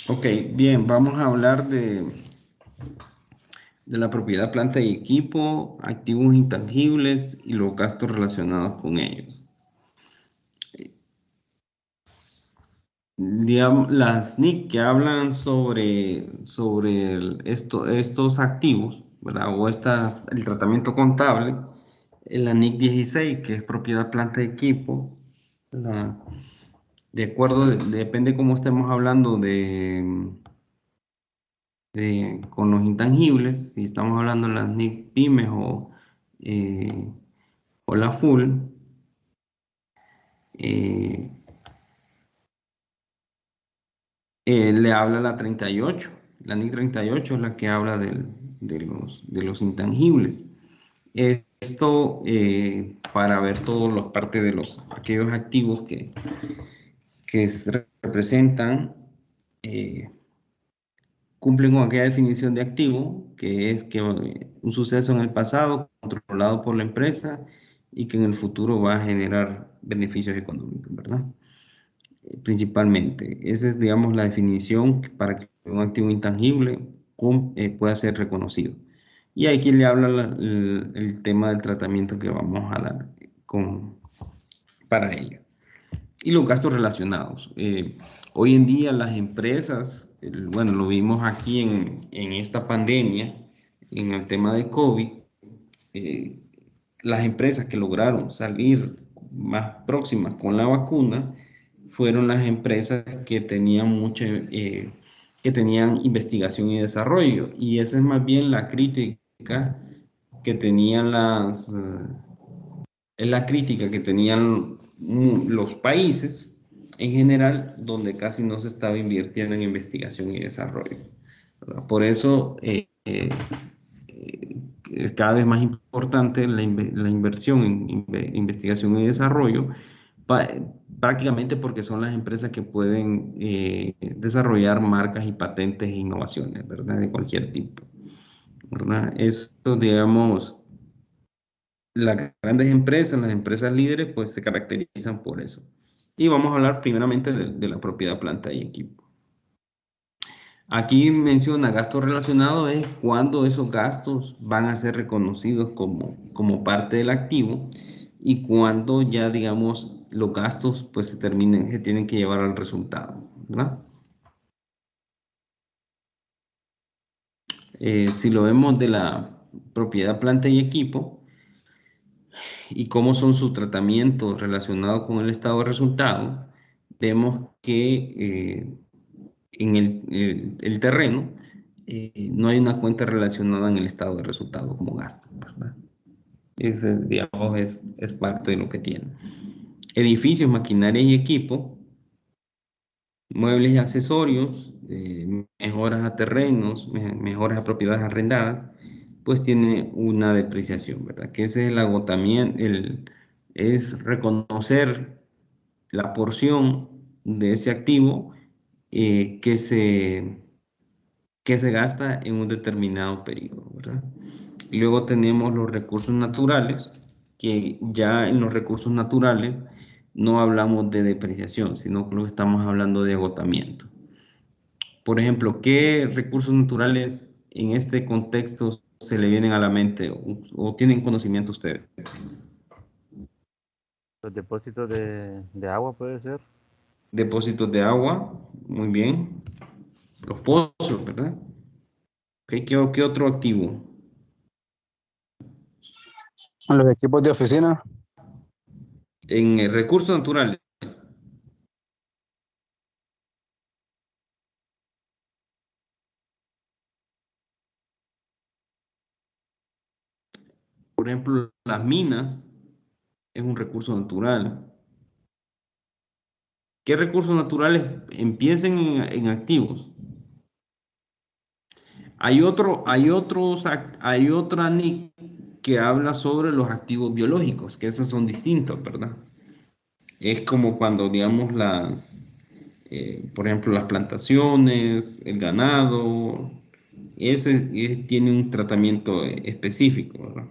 Ok, bien, vamos a hablar de la propiedad, planta y equipo, activos intangibles y los gastos relacionados con ellos. Digamos, las NIC que hablan sobre estos activos, ¿verdad? O el tratamiento contable, la NIC 16, que es propiedad, planta y equipo, la- de acuerdo, depende cómo estemos hablando con los intangibles, si estamos hablando de las NIC pymes eh, o la full, eh, le habla la 38. La NIC 38 es la que habla de los intangibles. Esto para ver todas las partes de aquellos activos que representan, eh, cumplen con aquella definición de activo, que es que un suceso en el pasado controlado por la empresa y que en el futuro va a generar beneficios económicos, ¿verdad? Principalmente. Esa es, digamos, la definición para que un activo intangible pueda ser reconocido. Y aquí le habla el tema del tratamiento que vamos a dar para ello. Y los gastos relacionados. Hoy en día las empresas, bueno, lo vimos aquí en esta pandemia, en el tema de COVID, eh, las empresas que lograron salir más próximas con la vacuna fueron las empresas que tenían que tenían investigación y desarrollo. Y esa es más bien la crítica que tenían es la crítica que tenían los países en general, donde casi no se estaba invirtiendo en investigación y desarrollo, ¿verdad? Por eso es cada vez más importante la inversión en investigación y desarrollo, pa- prácticamente porque son las empresas que pueden desarrollar marcas y patentes e innovaciones, ¿verdad? De cualquier tipo, ¿verdad? Eso, digamos, las grandes empresas, las empresas líderes, pues se caracterizan por eso. Y vamos a hablar primeramente de la propiedad, planta y equipo. Aquí menciona gastos relacionados, es cuando esos gastos van a ser reconocidos como parte del activo y cuando ya, digamos, los gastos pues se tienen que llevar al resultado, ¿verdad? Si lo vemos de la propiedad, planta y equipo y cómo son sus tratamientos relacionados con el estado de resultado, vemos que en el terreno no hay una cuenta relacionada en el estado de resultado como gasto, ¿verdad? Ese, digamos, es parte de lo que tiene. Edificios, maquinaria y equipo, muebles y accesorios, mejoras a terrenos, mejoras a propiedades arrendadas, pues tiene una depreciación, ¿verdad? Que ese es el agotamiento, es reconocer la porción de ese activo eh, que se, que se gasta en un determinado periodo, ¿verdad? Y luego tenemos los recursos naturales, que ya en los recursos naturales no hablamos de depreciación, sino que lo que estamos hablando de agotamiento. Por ejemplo, ¿qué recursos naturales en este contexto se le vienen a la mente o tienen conocimiento ustedes? Los depósitos de agua puede ser. Depósitos de agua, muy bien. Los pozos, ¿verdad? Ok, ¿qué otro activo? Los equipos de oficina, En recursos naturales, por ejemplo, las minas es un recurso natural. ¿Qué recursos naturales empiecen en activos? Hay otra NIC que habla sobre los activos biológicos, que esos son distintos, ¿verdad? Es como cuando, digamos, por ejemplo, las plantaciones, el ganado, tiene un tratamiento específico, ¿verdad?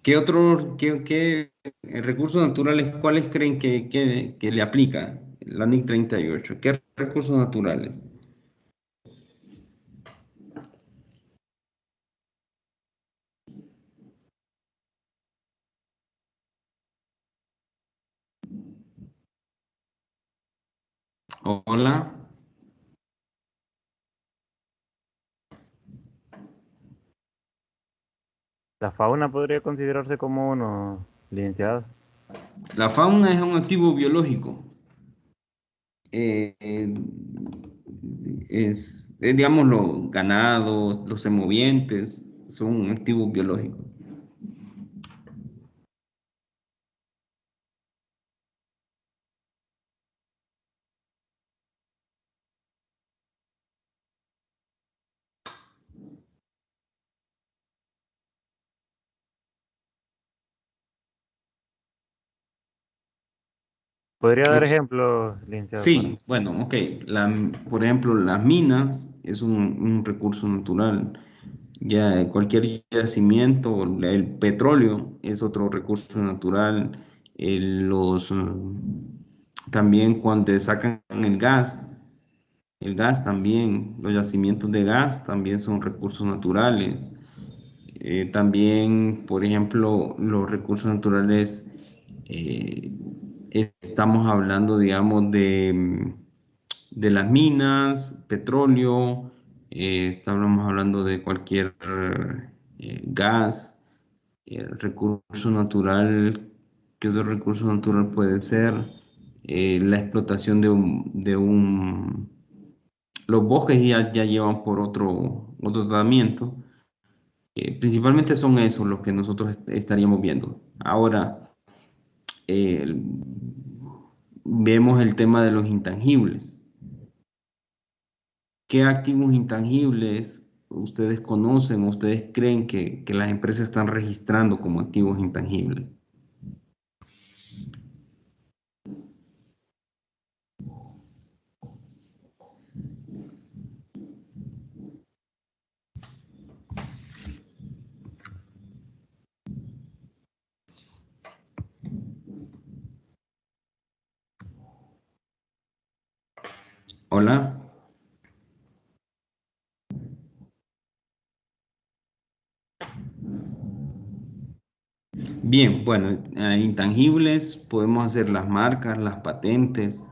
¿Qué otros, qué recursos naturales, cuáles creen que le aplica la NIC 38? ¿Qué recursos naturales? Hola, La fauna podría considerarse como uno, licenciado. la fauna es un activo biológico. Eh, digamos, los ganados, los semovientes, son activos biológicos. ¿Podría dar Ok. ejemplos, licenciado, para? Sí, bueno, ok. Por ejemplo, las minas es un recurso natural. Ya cualquier yacimiento, el petróleo es otro recurso natural. También cuando sacan el gas también, los yacimientos de gas también son recursos naturales. También, por ejemplo, los recursos naturales, eh, estamos hablando, digamos, de las minas, petróleo, estamos hablando de cualquier gas, recurso natural. ¿Qué otro recurso natural puede ser? La explotación los bosques ya llevan por otro tratamiento. Principalmente son esos los que nosotros estaríamos viendo. Ahora, eh, vemos el tema de los intangibles. ¿Qué activos intangibles ustedes conocen, ustedes creen que las empresas están registrando como activos intangibles? Hola. Bien, bueno, intangibles, podemos hacer las marcas, las patentes.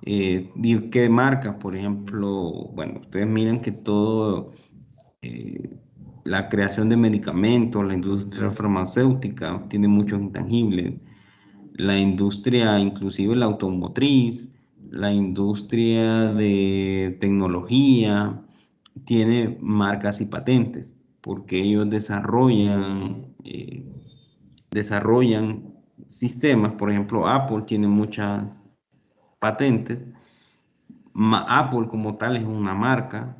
¿Qué marcas? Por ejemplo, bueno, ustedes miran que todo, eh, la creación de medicamentos, la industria farmacéutica tiene muchos intangibles. La industria, inclusive la automotriz, la industria de tecnología, tiene marcas y patentes, porque ellos desarrollan sistemas. Por ejemplo, Apple tiene muchas patentes. Apple como tal es una marca,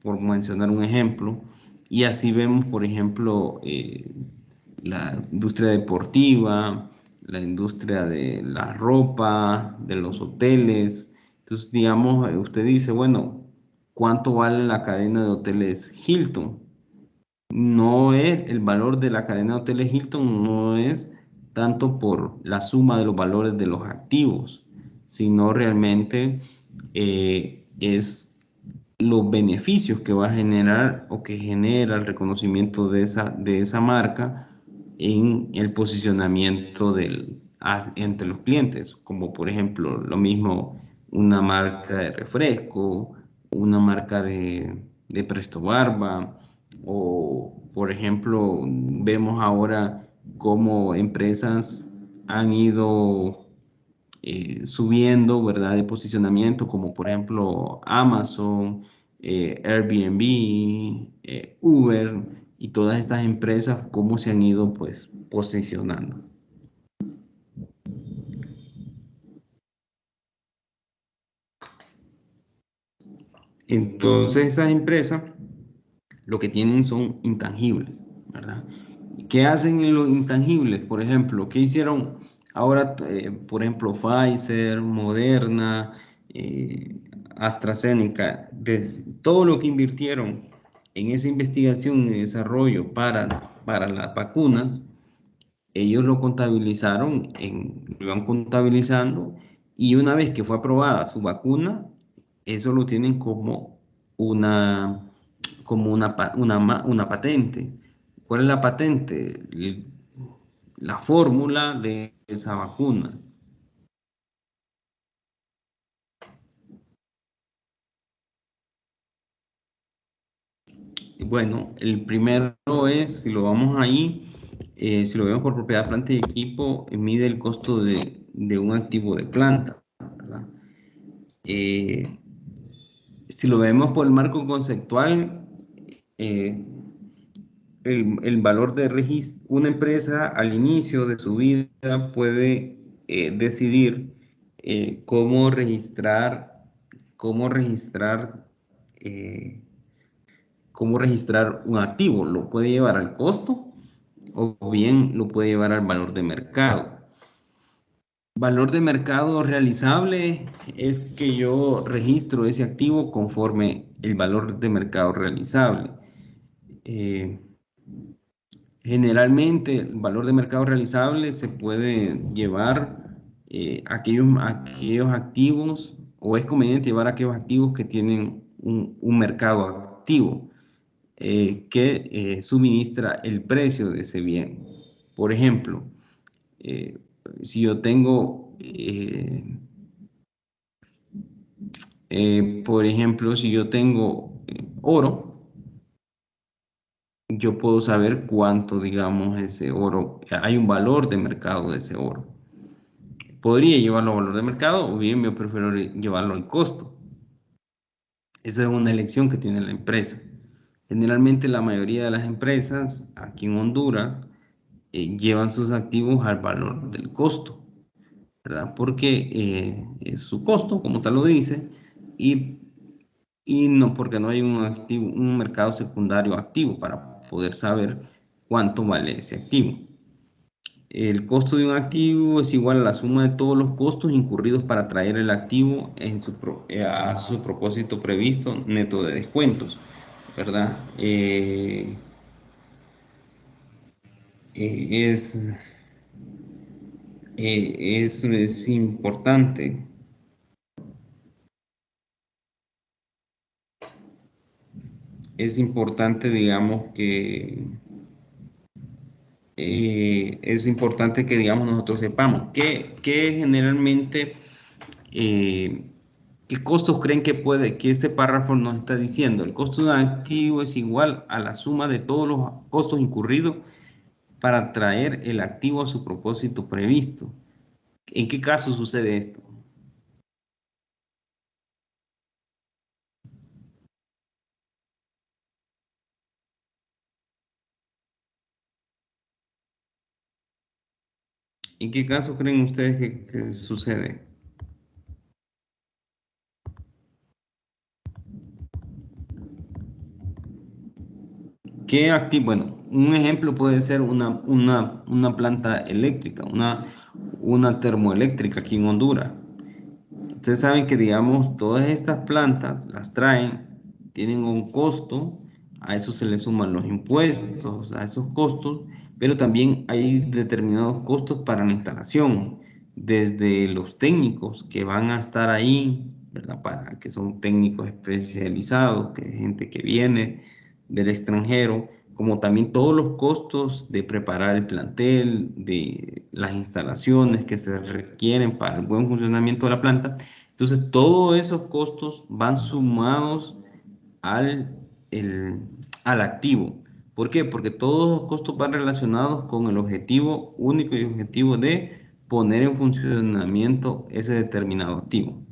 por mencionar un ejemplo, y así vemos, por ejemplo, la industria deportiva, la industria de la ropa, de los hoteles. Entonces, digamos, usted dice, bueno, ¿cuánto vale la cadena de hoteles Hilton? No es el valor de la cadena de hoteles Hilton, no es tanto por la suma de los valores de los activos, sino realmente es los beneficios que va a generar o que genera el reconocimiento de esa marca en el posicionamiento entre los clientes, como por ejemplo lo mismo una marca de refresco, una marca de Presto Barba, o por ejemplo vemos ahora cómo empresas han ido subiendo, ¿verdad? De posicionamiento, como por ejemplo Amazon, Airbnb, Uber y todas estas empresas, cómo se han ido pues posicionando. Entonces esas empresas lo que tienen son intangibles, ¿verdad? ¿Qué hacen en los intangibles? Por ejemplo, ¿qué hicieron ahora, por ejemplo, Pfizer, Moderna, AstraZeneca? Todo lo que invirtieron en esa investigación y desarrollo para para las vacunas, ellos lo contabilizaron, lo iban contabilizando, y una vez que fue aprobada su vacuna, eso lo tienen una patente. ¿Cuál es la patente? La fórmula de esa vacuna. Bueno, el primero es, si lo vamos ahí, si lo vemos por propiedad, planta y equipo, mide el costo de un activo de planta, ¿verdad? Eh, si lo vemos por el marco conceptual, eh, el valor de registro, una empresa al inicio de su vida puede decidir cómo registrar, eh, cómo registrar un activo. Lo puede llevar al costo o bien lo puede llevar al valor de mercado. Valor de mercado realizable es que yo registro ese activo conforme el valor de mercado realizable. Eh, Generalmente el valor de mercado realizable se puede llevar aquellos activos, o es conveniente llevar aquellos activos que tienen un mercado activo que suministra el precio de ese bien. Por ejemplo, eh, si yo tengo, si yo tengo oro, yo puedo saber cuánto, digamos, ese oro, hay un valor de mercado de ese oro. Podría llevarlo a valor de mercado o bien yo prefiero llevarlo al costo. Esa es una elección que tiene la empresa. Generalmente la mayoría de las empresas aquí en Honduras llevan sus activos al valor del costo, ¿verdad? Porque es su costo, como tal lo dice, y, y no porque no hay un mercado secundario activo para poder saber cuánto vale ese activo. El costo de un activo es igual a la suma de todos los costos incurridos para traer el activo a su propósito previsto, neto de descuentos, ¿verdad? Eh, es, es importante. Es importante, digamos, digamos, nosotros sepamos que generalmente, eh, ¿qué costos creen que este párrafo nos está diciendo? El costo de un activo es igual a la suma de todos los costos incurridos para traer el activo a su propósito previsto. ¿En qué caso sucede esto? ¿En qué caso creen ustedes que sucede? ¿Qué activo? Bueno, un ejemplo puede ser una planta eléctrica, una termoeléctrica aquí en Honduras. Ustedes saben que, digamos, todas estas plantas las traen, tienen un costo, a eso se le suman los impuestos, a esos costos, pero también hay determinados costos para la instalación, desde los técnicos que van a estar ahí, ¿verdad? Que son técnicos especializados, que es gente que viene del extranjero, como también todos los costos de preparar el plantel, de las instalaciones que se requieren para el buen funcionamiento de la planta. Entonces, todos esos costos van sumados al, al activo. ¿Por qué? Porque todos los costos van relacionados con el objetivo único y objetivo de poner en funcionamiento ese determinado activo.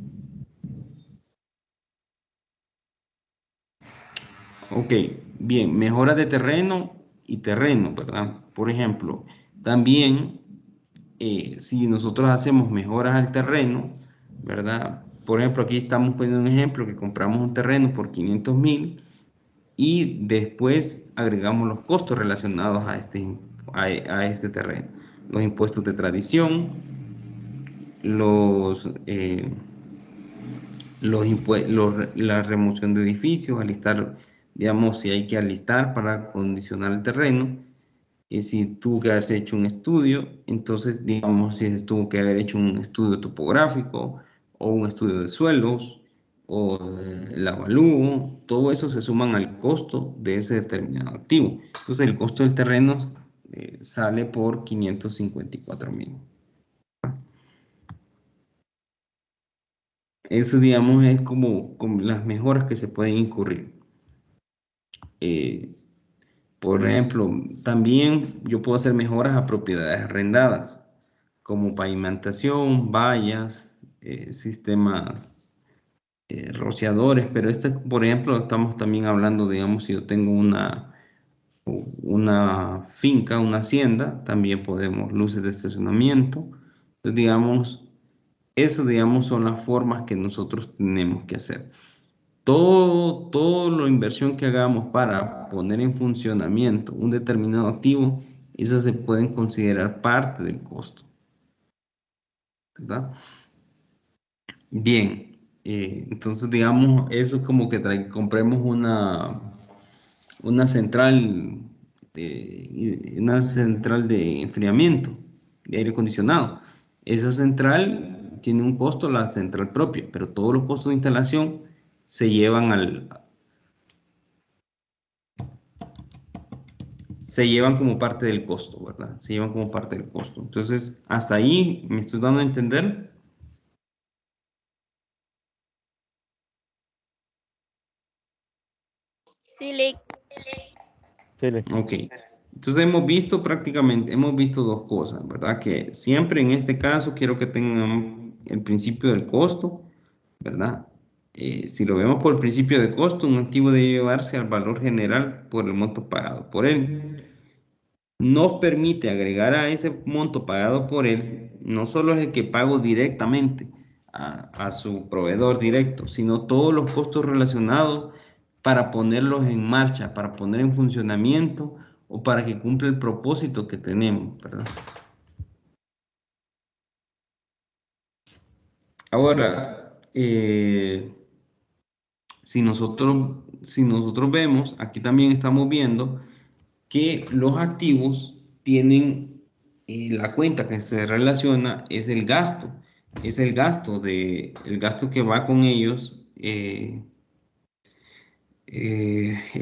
Ok, bien, mejoras de terreno y terreno, ¿verdad? Por ejemplo, también si nosotros hacemos mejoras al terreno, ¿verdad? Por ejemplo, aquí estamos poniendo un ejemplo que compramos un terreno por 500,000 y después agregamos los costos relacionados a este terreno. Los impuestos de tradición, la remoción de edificios, alistar, digamos, si hay que alistar para acondicionar el terreno, si tuvo que haberse hecho un estudio, entonces digamos si se tuvo que haber hecho un estudio topográfico o un estudio de suelos o el avalúo, todo eso se suman al costo de ese determinado activo. Entonces el costo del terreno sale por 554.000. Eso digamos es como las mejoras que se pueden incurrir. Eh, Por ejemplo, también yo puedo hacer mejoras a propiedades arrendadas, como pavimentación, vallas, sistemas rociadores, pero este, por ejemplo, estamos también hablando, digamos, si yo tengo una finca, una hacienda, también podemos luces de estacionamiento. Entonces, digamos, eso, digamos, son las formas que nosotros tenemos que hacer. Todo la inversión que hagamos para poner en funcionamiento un determinado activo, esas se pueden considerar parte del costo, ¿verdad? Bien, entonces digamos, eso es como que compremos una una central de enfriamiento, de aire acondicionado. Esa central tiene un costo, la central propia, pero todos los costos de instalación se llevan se llevan como parte del costo, ¿verdad? Se llevan como parte del costo. Entonces, hasta ahí me estoy dando a entender. Sí, Lick. Chile. Ok. Entonces hemos visto dos cosas, ¿verdad? Que siempre en este caso quiero que tengan el principio del costo, ¿verdad? Si lo vemos por el principio de costo, un activo debe llevarse al valor general por el monto pagado por él. Nos permite agregar a ese monto pagado por él, no solo es el que pago directamente a su proveedor directo, sino todos los costos relacionados para ponerlos en marcha, para poner en funcionamiento o para que cumpla el propósito que tenemos, ¿verdad? Ahora, si nosotros vemos, aquí también estamos viendo que los activos tienen la cuenta que se relaciona es el gasto que va con ellos, el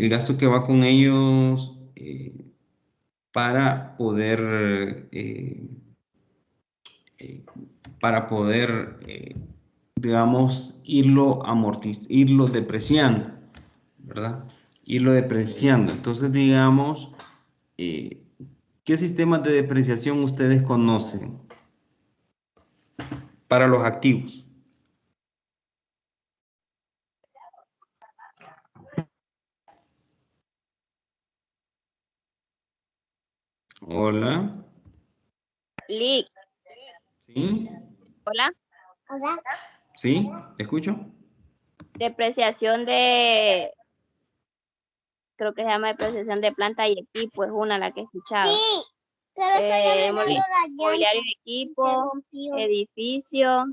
gasto que va con ellos para poder, eh, digamos, irlo depreciando, ¿verdad? Irlo depreciando. Entonces, digamos, eh, ¿qué sistemas de depreciación ustedes conocen para los activos? Hola, Lick. ¿sí? Hola. Hola. ¿Sí? ¿Te escucho? Depreciación creo que se llama depreciación de planta y equipo, es una la que he escuchado. Sí, pero mobiliario y equipo, edificio,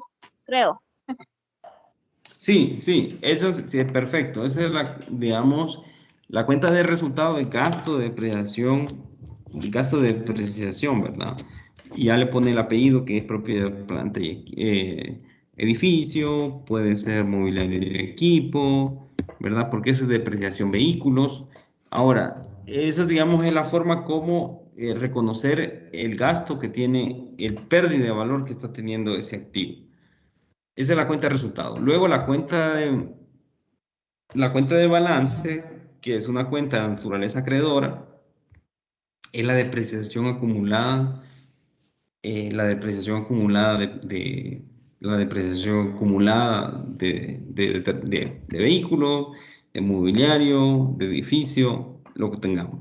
creo. Sí, sí, eso sí es perfecto. Esa es digamos, la cuenta de resultado de gasto de depreciación, ¿verdad? Y ya le pone el apellido que es propiedad de planta y edificio, puede ser mobiliario y equipo, ¿verdad? Porque eso es depreciación vehículos. Ahora, esa, digamos, es la forma como reconocer el gasto que tiene, el pérdida de valor que está teniendo ese activo. Esa es la cuenta de resultado. Luego la cuenta de balance, que es una cuenta de naturaleza acreedora, es la depreciación acumulada la depreciación acumulada de vehículo, de mobiliario, de edificio, lo que tengamos.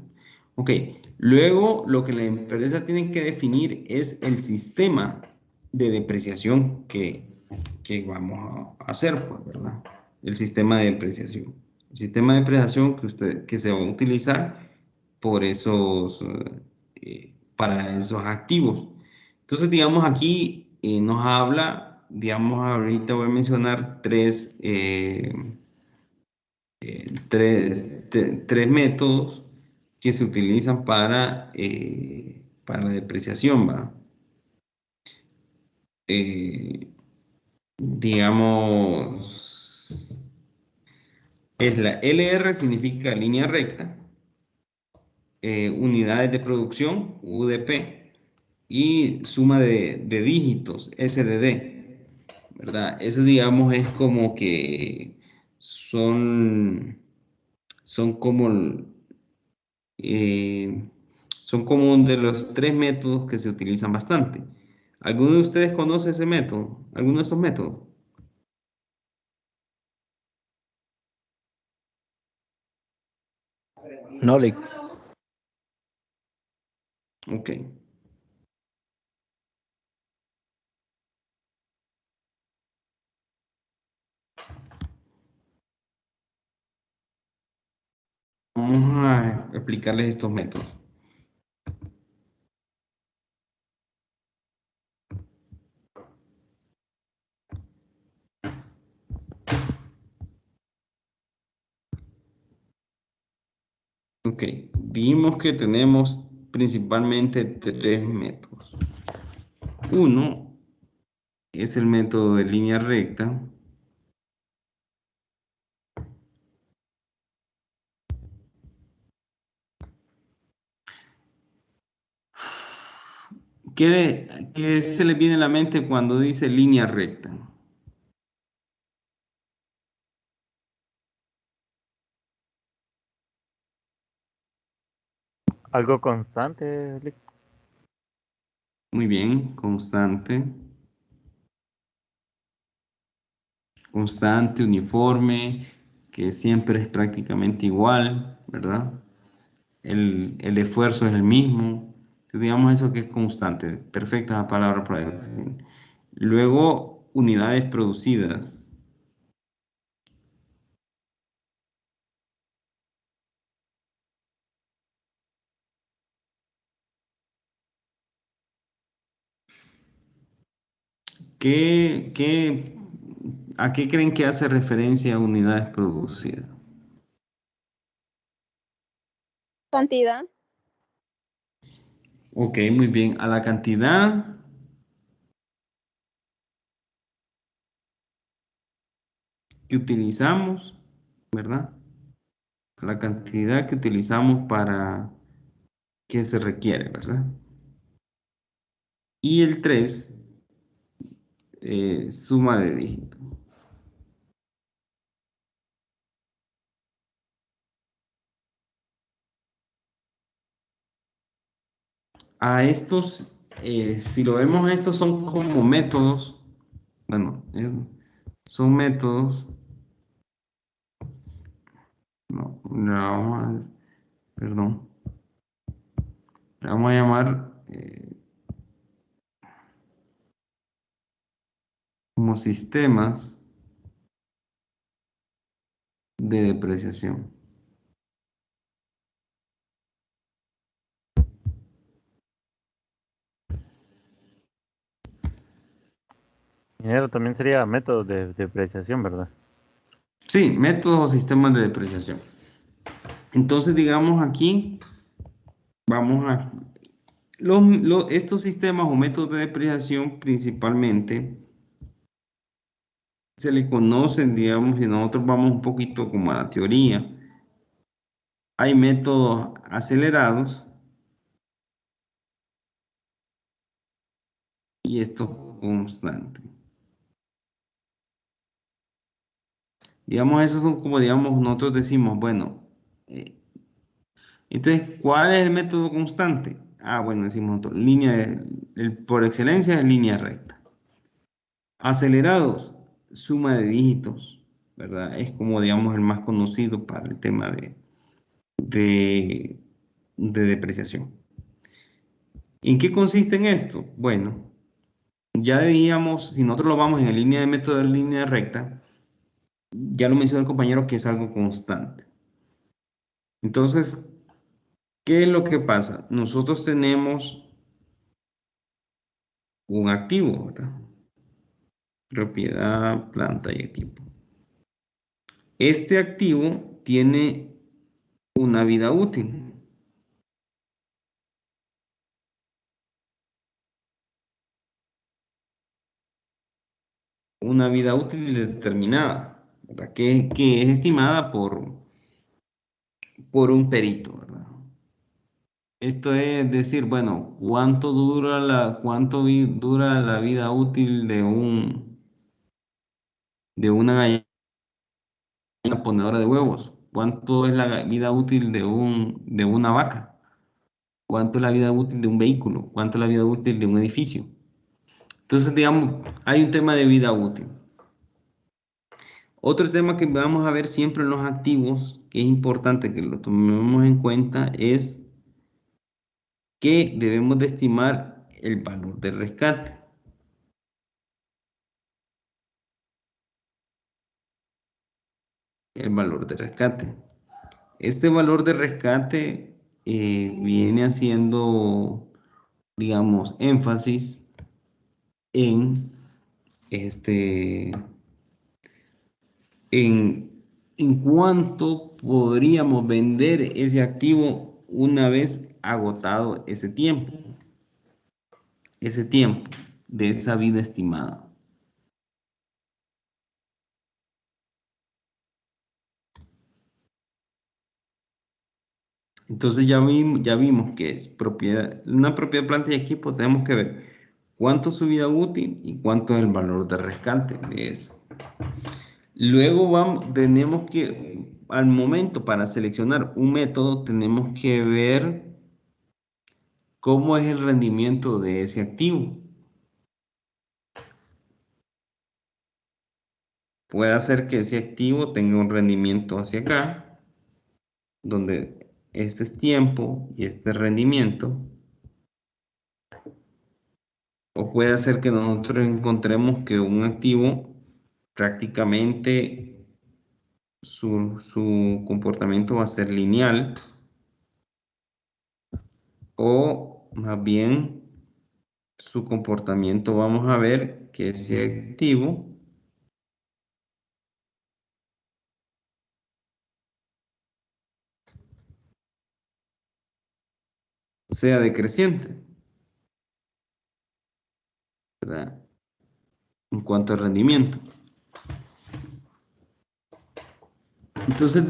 Ok, luego lo que la empresa tiene que definir es el sistema de depreciación que vamos a hacer, pues, ¿verdad? El sistema de depreciación. El sistema de depreciación que se va a utilizar para esos activos. Entonces, digamos, aquí nos habla, digamos, ahorita voy a mencionar tres métodos que se utilizan para la depreciación, ¿va? Digamos, es la LR, significa línea recta, unidades de producción, UDP, y suma de dígitos, SDD, ¿verdad? Eso, digamos, es como que son como, eh, son como uno de los tres métodos que se utilizan bastante. ¿Alguno de ustedes conoce ese método? ¿Alguno de esos métodos? No, Lick. Ok. Vamos a explicarles estos métodos. Ok, dijimos que tenemos principalmente tres métodos. Uno es el método de línea recta. ¿Qué se le viene a la mente cuando dice línea recta? Algo constante, Lick. Muy bien, constante. Constante, uniforme, que siempre es prácticamente igual, ¿verdad? El esfuerzo es el mismo. Entonces, digamos eso que es constante. Perfecta la palabra para definir. Luego, unidades producidas. ¿A qué creen que hace referencia a unidades producidas? Cantidad. Ok, muy bien. A la cantidad que utilizamos, ¿verdad? A la cantidad que utilizamos para que se requiere, ¿verdad? Y el 3, suma de dígitos. A estos, si lo vemos, estos son como métodos, bueno, son métodos, no, perdón, le vamos a llamar como sistemas de depreciación. Ingeniero, también sería método de depreciación, ¿verdad? Sí, métodos o sistemas de depreciación. Entonces, digamos aquí, vamos a... estos sistemas o métodos de depreciación principalmente se le conocen, digamos, y nosotros vamos un poquito como a la teoría. Hay métodos acelerados y esto constante. Digamos, esos son como, digamos, nosotros decimos, bueno, entonces, ¿cuál es el método constante? Ah, bueno, decimos nosotros, por excelencia es línea recta. Acelerados, suma de dígitos, ¿verdad? Es como, digamos, el más conocido para el tema de, de depreciación. ¿En qué consiste en esto? Bueno, ya decíamos, si nosotros lo vamos en línea de método de línea recta, ya lo mencionó el compañero que es algo constante. Entonces, ¿qué es lo que pasa? Nosotros tenemos un activo, ¿verdad? Propiedad, planta y equipo. Este activo tiene una vida útil. una vida útil determinada, ¿verdad? Que es estimada por un perito, ¿verdad? Esto es decir, bueno, dura la vida útil de una gallina ponedora de huevos? ¿Cuánto es la vida útil de una vaca? ¿Cuánto es la vida útil de un vehículo? ¿Cuánto es la vida útil de un edificio? Entonces, digamos, hay un tema de vida útil. Otro tema que vamos a ver siempre en los activos, que es importante que lo tomemos en cuenta, es que debemos de estimar el valor del rescate. El valor de rescate. Este valor de rescate viene haciendo, digamos, énfasis en en, en cuánto podríamos vender ese activo una vez agotado ese tiempo de esa vida estimada. Entonces ya vimos que es una propiedad, planta y equipo. Tenemos que ver cuánto es su vida útil y cuánto es el valor de rescate de eso. Luego tenemos que, al momento para seleccionar un método, tenemos que ver cómo es el rendimiento de ese activo. Puede ser que ese activo tenga un rendimiento hacia acá, donde este es tiempo y este es rendimiento. O puede ser que nosotros encontremos que un activo prácticamente su comportamiento va a ser lineal, o más bien su comportamiento, vamos a ver que ese activo sea decreciente, ¿verdad? En cuanto al rendimiento. Entonces,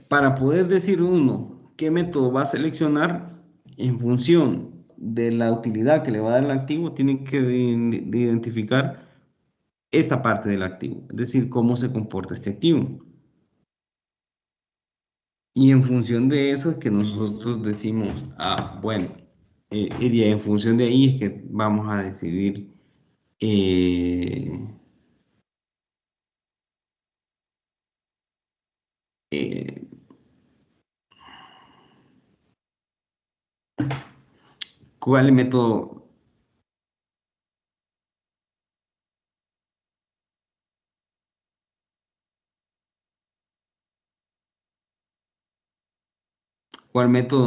para poder decir uno qué método va a seleccionar en función de la utilidad que le va a dar el activo, tiene que de identificar esta parte del activo, es decir, cómo se comporta este activo. Y en función de eso es que nosotros decimos, bueno, y en función de ahí es que vamos a decidir eh, eh, cuál método,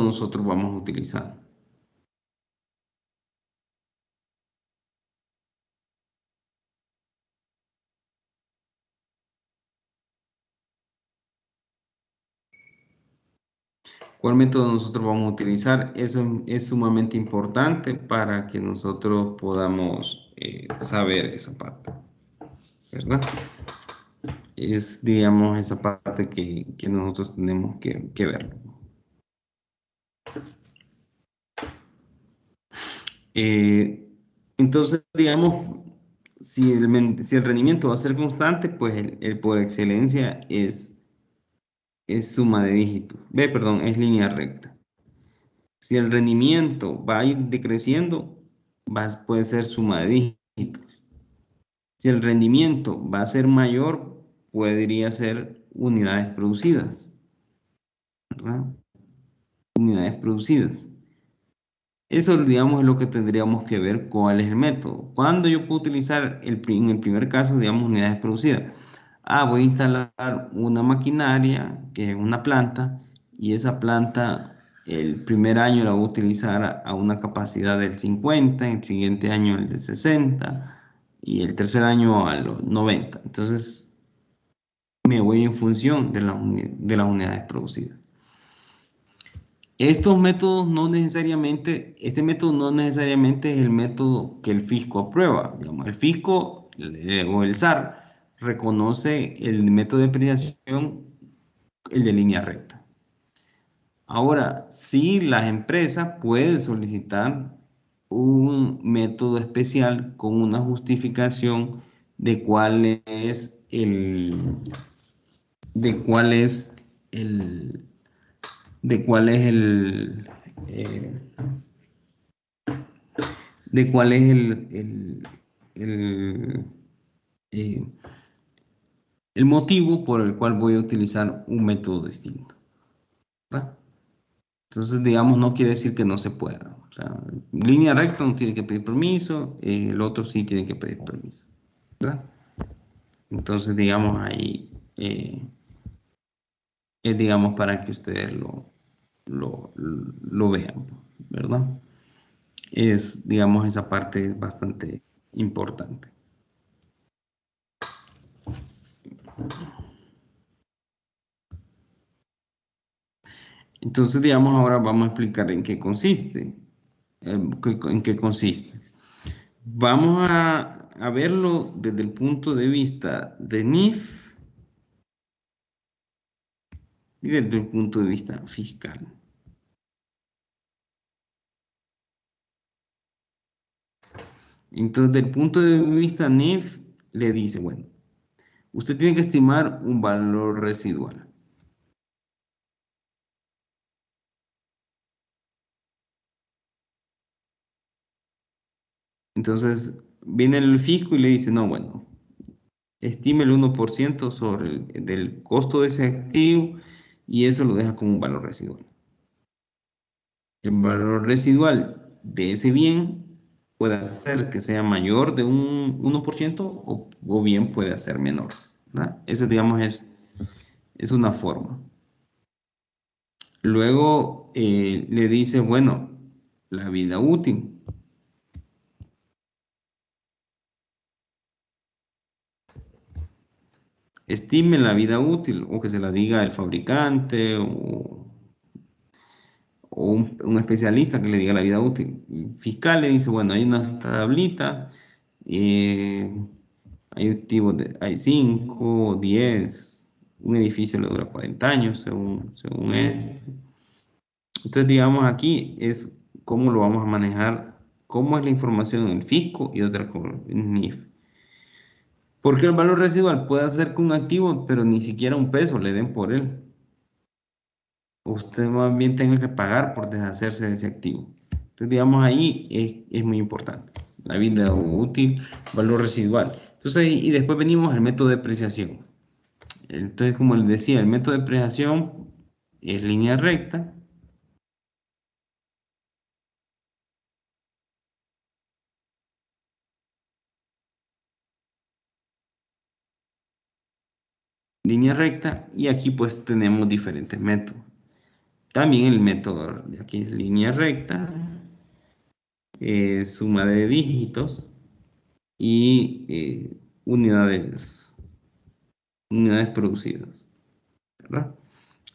nosotros vamos a utilizar. ¿Cuál método nosotros vamos a utilizar? Eso es sumamente importante para que nosotros podamos saber esa parte, ¿verdad? Es, digamos, esa parte que nosotros tenemos que ver. Entonces, digamos, si el rendimiento va a ser constante, pues el por excelencia es suma de dígitos. Perdón, es línea recta. Si el rendimiento va a ir decreciendo, puede ser suma de dígitos. Si el rendimiento va a ser mayor, podría ser unidades producidas, ¿verdad? Unidades producidas. Eso, digamos, es lo que tendríamos que ver cuál es el método. ¿Cuándo yo puedo utilizar en el primer caso, digamos, unidades producidas? Voy a instalar una maquinaria, que es una planta, y esa planta el primer año la voy a utilizar a una capacidad del 50, el siguiente año el de 60 y el tercer año a los 90. Entonces me voy en función de las unidades producidas. Estos métodos este método no necesariamente es el método que el fisco aprueba. Digamos, el fisco o el SAR reconoce el método de depreciación, el de línea recta. Ahora, sí, las empresas pueden solicitar un método especial con una justificación de cuál es de cuál es el, de cuál es eh, de cuál es el, eh, el motivo por el cual voy a utilizar un método distinto, ¿verdad? Entonces, digamos, no quiere decir que no se pueda. O sea, línea recta no tiene que pedir permiso, el otro sí tiene que pedir permiso, ¿verdad? Entonces, digamos, ahí es, digamos, para que ustedes lo vean, ¿verdad? Es, digamos, esa parte es bastante importante. Entonces, digamos, ahora vamos a explicar en qué consiste. En qué consiste. Vamos a verlo desde el punto de vista de NIF y desde el punto de vista fiscal. Entonces, desde el punto de vista NIF, le dice, bueno, usted tiene que estimar un valor residual. Entonces, viene el fisco y le dice, no, bueno, estime el 1% del costo de ese activo y eso lo deja como un valor residual. El valor residual de ese bien puede ser que sea mayor de un 1% o bien puede ser menor, ¿verdad? Ese, digamos, es una forma. Luego le dice, bueno, la vida útil. Estime la vida útil o que se la diga el fabricante o un especialista que le diga la vida útil. Fiscal le dice, bueno, hay una tablita, eh, hay 5, 10, un edificio le dura 40 años, según es. Entonces, digamos, aquí es cómo lo vamos a manejar, cómo es la información en el fisco y otra con el NIF. Porque el valor residual puede ser que un activo, pero ni siquiera un peso le den por él. Usted más bien tenga que pagar por deshacerse de ese activo. Entonces, digamos, ahí es muy importante. La vida útil, valor residual. Entonces, y después venimos al método de depreciación. Entonces, como les decía, el método de depreciación es línea recta. Línea recta y aquí pues tenemos diferentes métodos. También el método, aquí es línea recta, suma de dígitos y unidades producidas, ¿verdad?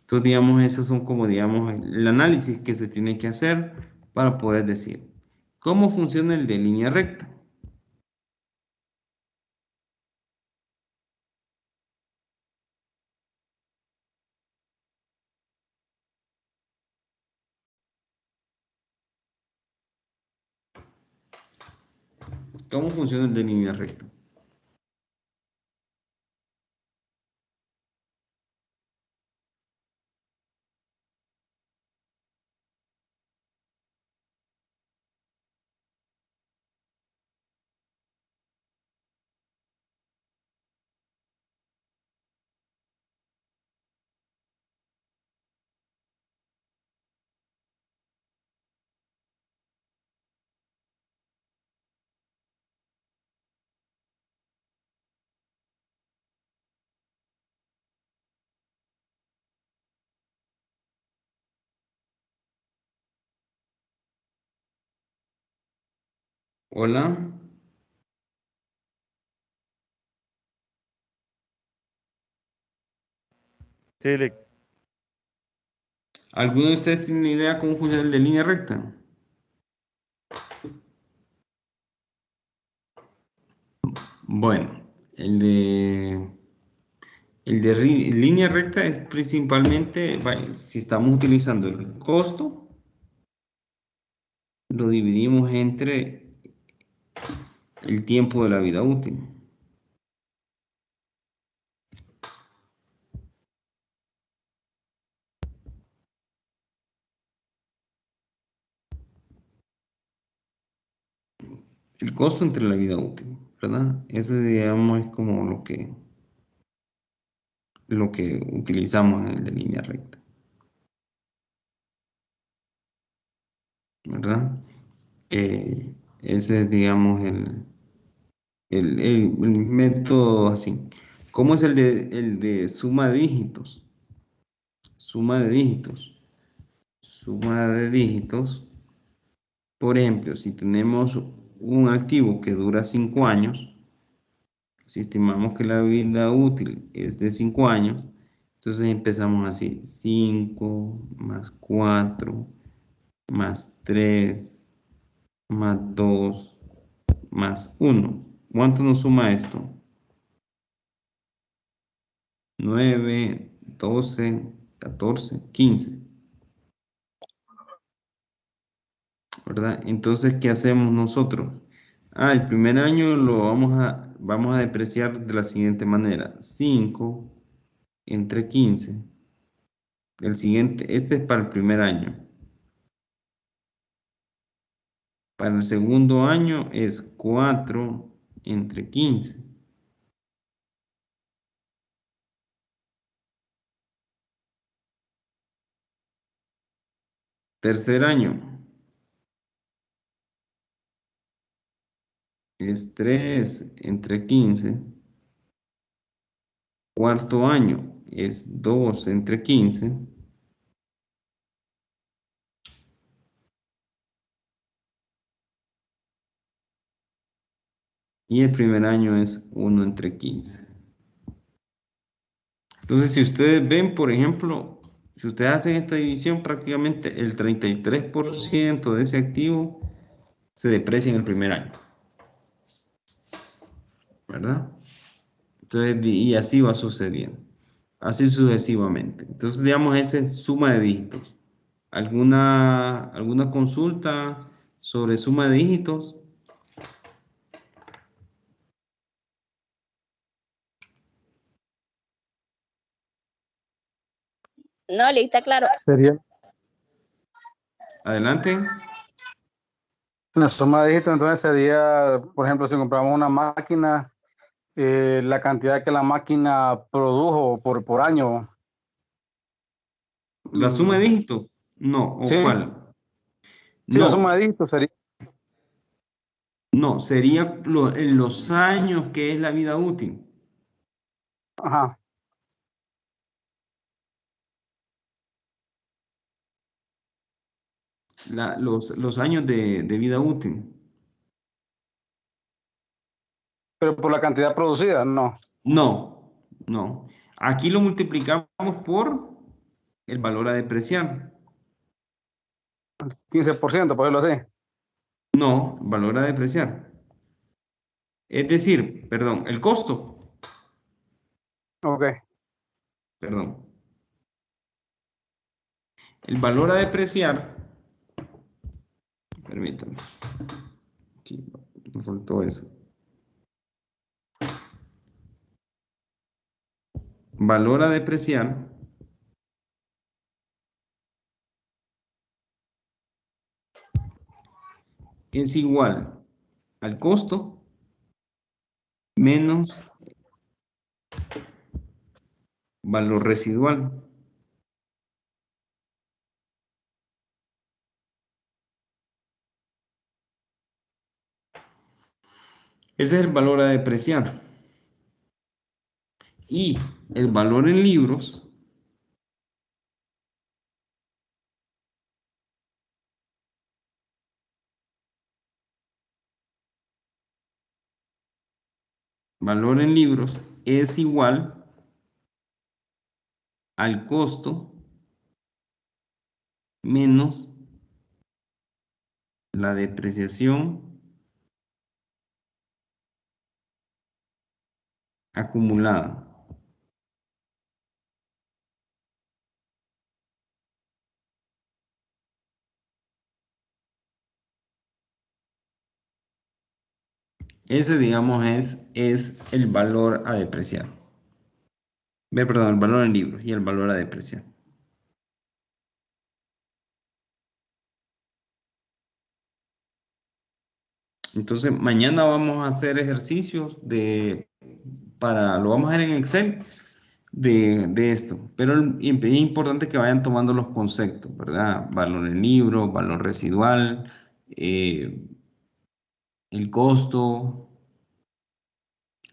Entonces, digamos, esos son como, digamos, el análisis que se tiene que hacer para poder decir cómo funciona el de línea recta. ¿Cómo funciona el de línea recta? Hola. Sí, ¿Alguno de ustedes tiene idea cómo funciona el de línea recta? Bueno, línea recta es principalmente, si estamos utilizando el costo, lo dividimos entre el tiempo de la vida útil. El costo entre la vida útil, ¿verdad? Ese, digamos, es como lo que utilizamos en el de línea recta, ¿verdad? Ese es, digamos, el método así. ¿Cómo es el de suma de dígitos? Suma de dígitos. Suma de dígitos. Por ejemplo, si tenemos un activo que dura 5 años, si estimamos que la vida útil es de 5 años, entonces empezamos así: 5 más 4 más 3 más 2 más 1. ¿Cuánto nos suma esto? 9, 12, 14, 15. ¿Verdad? Entonces, ¿qué hacemos nosotros? El primer año lo vamos a depreciar de la siguiente manera: 5 entre 15. El siguiente, este es para el primer año. Para el segundo año es 4 entre 15. Tercer año es 3 entre 15. Cuarto año es 2 entre 15. Y el primer año es 1 entre 15. Entonces, si ustedes ven, por ejemplo, si ustedes hacen esta división, prácticamente el 33% de ese activo se deprecia en el primer año, ¿verdad? Entonces, y así va sucediendo, así sucesivamente. Entonces, digamos, esa es suma de dígitos. ¿Alguna consulta sobre suma de dígitos? No, le está claro. Sería Adelante. la suma de dígitos, entonces sería, por ejemplo, si compramos una máquina, la cantidad que la máquina produjo por año. ¿La suma de Mm, dígitos? No, ¿o sí, cuál? sí, la suma No, de dígitos sería. no, sería en los años que es la vida útil. Ajá. Los años de vida útil. Pero por la cantidad producida, no. No, no. Aquí lo multiplicamos por el valor a depreciar. 15%, por decirlo así. No, valor a depreciar. Es decir, perdón, el costo. Ok. Perdón. El valor a depreciar. Permítanme. Aquí me faltó eso. Valor a depreciar es igual al costo menos valor residual. Ese es el valor a depreciar. Y el valor en libros es igual al costo menos la depreciación acumulada. Ese, digamos, es el valor a depreciar. Perdón, el valor en libros y el valor a depreciar. Entonces, mañana vamos a hacer ejercicios lo vamos a hacer en Excel de esto. Pero es importante que vayan tomando los conceptos, ¿verdad? Valor en libro, valor residual, el costo,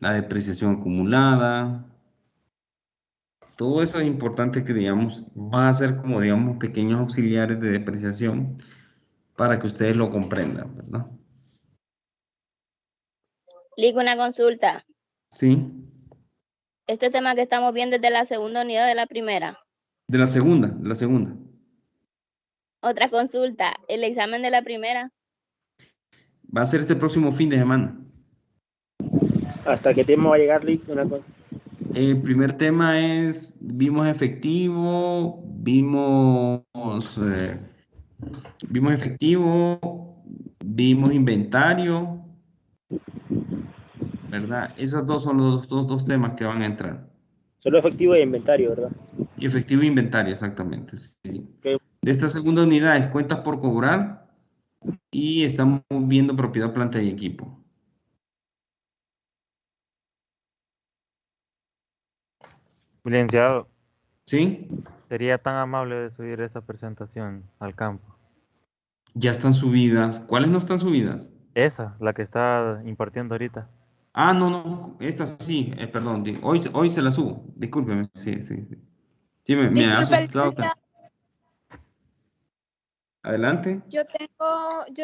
la depreciación acumulada. Todo eso es importante que, digamos, van a ser como, digamos, pequeños auxiliares de depreciación para que ustedes lo comprendan, ¿verdad? Lick, una consulta. Sí. Este tema que estamos viendo es de la segunda unidad de la primera. De la segunda. Otra consulta. El examen de la primera. Va a ser este próximo fin de semana. ¿Hasta qué tiempo va a llegar, Lick? Una cosa. El primer tema es, vimos efectivo, vimos inventario, ¿verdad? Esos dos son los dos temas que van a entrar. Solo efectivo e inventario, ¿verdad? Y efectivo e inventario, exactamente. Sí. Okay. De esta segunda unidad es cuentas por cobrar y estamos viendo propiedad, planta y equipo. Licenciado, ¿Sí? ¿sería tan amable de subir esa presentación al campo? Ya están subidas. ¿Cuáles no están subidas? Esa, la que está impartiendo ahorita. Ah, no, esta sí, perdón, hoy se la subo, discúlpeme, sí. Sí, me ha Disculpe, asustado. licenciado, Adelante, yo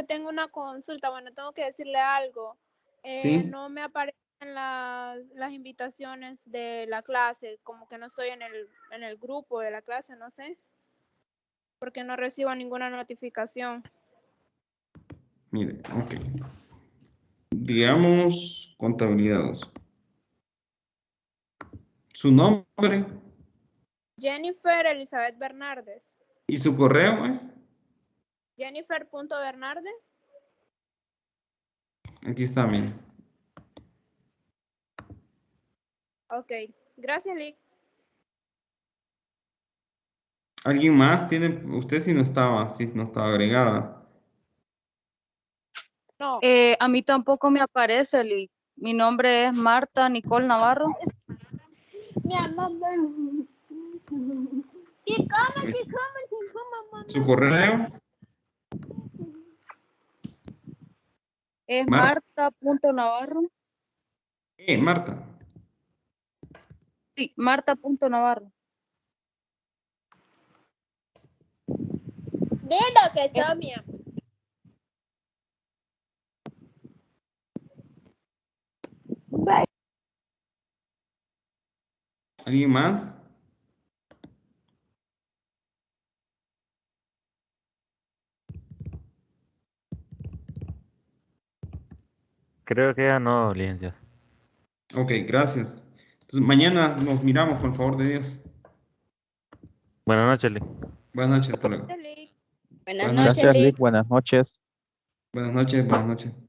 tengo una consulta, bueno, tengo que decirle algo. sí, No me aparecen las invitaciones de la clase, como que no estoy en el grupo de la clase, no sé, porque no recibo ninguna notificación. mire, ok. Digamos, contabilidad 2. Su nombre Jennifer Elizabeth Bernardes. y su correo es, Jennifer.Bernardes. aquí está, mire. Ok, gracias, Lick. ¿Alguien más tiene? Usted sí no estaba agregada. No. A mí tampoco me aparece, Lick. Mi nombre es Marta Nicole Navarro. Mi amor. ¿Su correo? Es Marta. Marta.Navarro. Marta. Sí, Marta.Navarro. Dilo que soy mi amor. ¿Alguien más? Creo que ya no, licenciado. Ok, gracias. Entonces, mañana nos miramos, por favor de Dios. Buenas noches, Lick. Buenas noches, hasta luego. Buenas Buenas noches, noches. Lick. Buenas noches. Buenas noches.